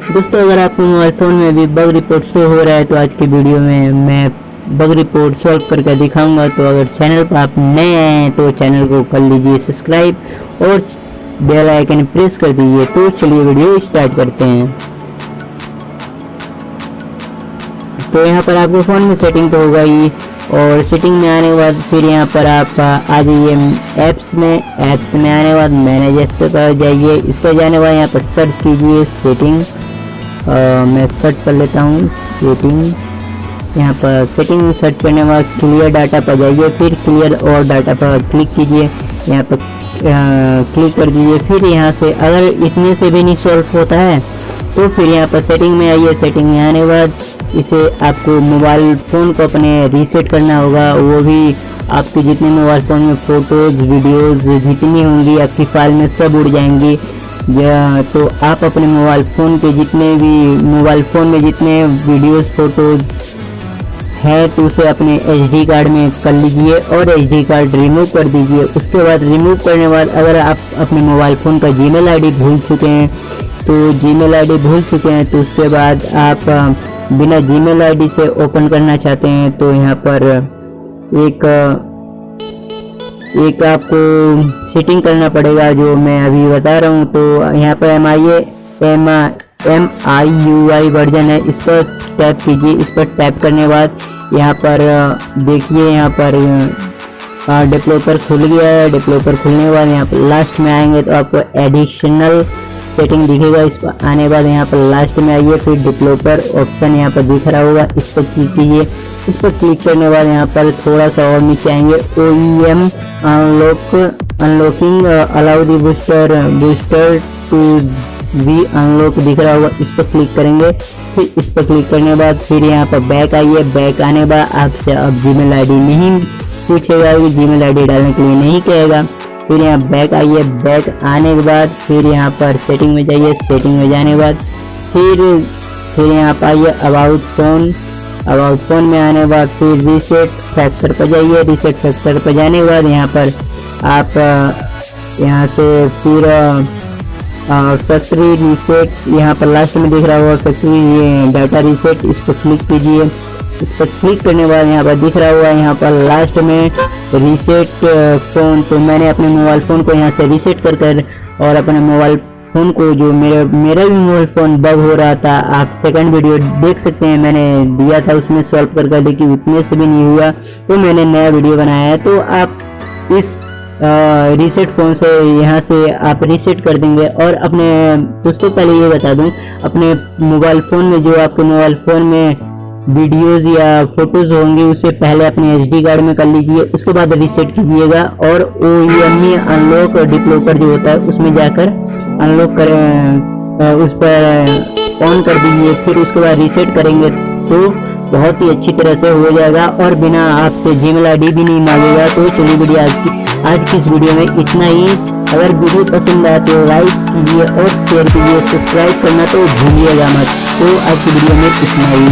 दोस्तों अगर आपके मोबाइल फ़ोन में भी बग रिपोर्ट शो हो रहा है तो आज की वीडियो में मैं बग रिपोर्ट सॉल्व करके दिखाऊंगा। तो अगर चैनल पर आप नए आए हैं तो चैनल को कर लीजिए सब्सक्राइब और बेल आइकन प्रेस कर दीजिए। तो चलिए वीडियो स्टार्ट करते हैं। तो यहाँ पर आपके फ़ोन में सेटिंग तो होगा ही, और सेटिंग में आने के बाद फिर यहाँ पर आप आ जाइए ऐप्स में आने के बाद मैनेज ऐप्स पर जाइए। इस पर जाने के बाद यहाँ पर सर्च कीजिए सेटिंग। मैं सर्च कर लेता हूँ सेटिंग। यहाँ पर सेटिंग में सर्च करने के बाद क्लियर डाटा पर जाइए, फिर क्लियर और डाटा पर क्लिक कीजिए। यहाँ पर क्लिक कर दीजिए। फिर यहाँ से अगर इतने से भी नहीं सॉल्व होता है तो फिर यहाँ पर सेटिंग में आइए। सेटिंग में आने के बाद इसे आपको मोबाइल फ़ोन को अपने रीसेट करना होगा। वो भी आपके जितने मोबाइल फ़ोन में फ़ोटोज़ वीडियोज़ जितनी होंगी आपकी फाइल में सब उड़ जाएंगी। तो आप अपने मोबाइल फ़ोन में जितने वीडियोज़ फ़ोटोज़ है तो उसे अपने SD कार्ड में कर लीजिए और SD कार्ड रिमूव कर दीजिए। उसके बाद रिमूव करने के बाद अगर आप अपने मोबाइल फ़ोन का Gmail ID भूल चुके हैं तो उसके बाद आप बिना Gmail ID से ओपन करना चाहते हैं तो यहाँ पर एक आपको सेटिंग करना पड़ेगा जो मैं अभी बता रहा हूँ। तो यहाँ पर MIUI वर्जन है, इस पर टैप कीजिए। इस पर टैप करने के बाद यहाँ पर देखिए यहाँ पर डेवलपर खुल गया है। डेवलपर खुलने के बाद यहाँ पर लास्ट में आएंगे तो आपको एडिशनल सेटिंग दिखेगा। इस पर आने के बाद यहाँ पर लास्ट में आइए, फिर डेवलपर ऑप्शन यहाँ पर दिख रहा होगा, इस पर क्लिक कीजिए। इस पर क्लिक करने के बाद यहाँ पर थोड़ा सा और नीचे आएंगे OEM unlocking allow the booster to we unlock दिख रहा होगा, इस पर क्लिक करेंगे। फिर इस पर क्लिक करने के बाद फिर यहाँ पर बैक आइए। बैक आने के बाद आपसे अब Gmail ID नहीं पूछेगा, Gmail ID डालने के लिए नहीं कहेगा। फिर यहाँ बैक आइए। बैक आने के बाद फिर यहाँ पर सेटिंग में जाइए। सेटिंग में जाने के बाद फिर यहाँ पर आइए अबाउट फ़ोन में आने के बाद फिर रीसेट फैक्टर पर जाइए। रीसेट फैक्टर पर जाने के बाद यहाँ पर आप यहाँ से फिर फैक्ट्री रीसेट यहाँ पर लास्ट में दिख रहा होगा फैक्ट्री डाटा रीसेट, इस पर क्लिक कीजिए। इस पर क्लिक करने के बाद यहाँ पर दिख रहा हुआ यहाँ पर लास्ट में रीसेट फ़ोन। तो मैंने अपने मोबाइल फ़ोन को यहाँ से रीसेट कर और अपने मोबाइल फ़ोन को जो मेरा भी मोबाइल फ़ोन बग हो रहा था, आप सेकंड वीडियो देख सकते हैं, मैंने दिया था उसमें सॉल्व करके, लेकिन उतने से भी नहीं हुआ तो मैंने नया वीडियो बनाया है। तो आप इस रीसेट फ़ोन से यहाँ से आप रीसेट कर देंगे। और अपने दोस्तों पहले ये बता दूँ, अपने मोबाइल फ़ोन में जो आपके मोबाइल फ़ोन में वीडियोज़ या फोटोज़ होंगे उसे पहले अपने SD कार्ड में कर लीजिए, उसके बाद रीसेट कीजिएगा। और OEM अनलॉक डेवलपर जो होता है उसमें जाकर अनलॉक करें, उस पर ऑन कर दीजिए। फिर उसके बाद रीसेट करेंगे तो बहुत ही अच्छी तरह से हो जाएगा और बिना आपसे Gmail ID भी नहीं मांगेगा। तो चलिए वीडियो आज की इस वीडियो में इतना ही। अगर वीडियो पसंद आए तो लाइक कीजिए और शेयर कीजिए, सब्सक्राइब करना तो भूलिएगा मत। तो आज की वीडियो में इतना ही।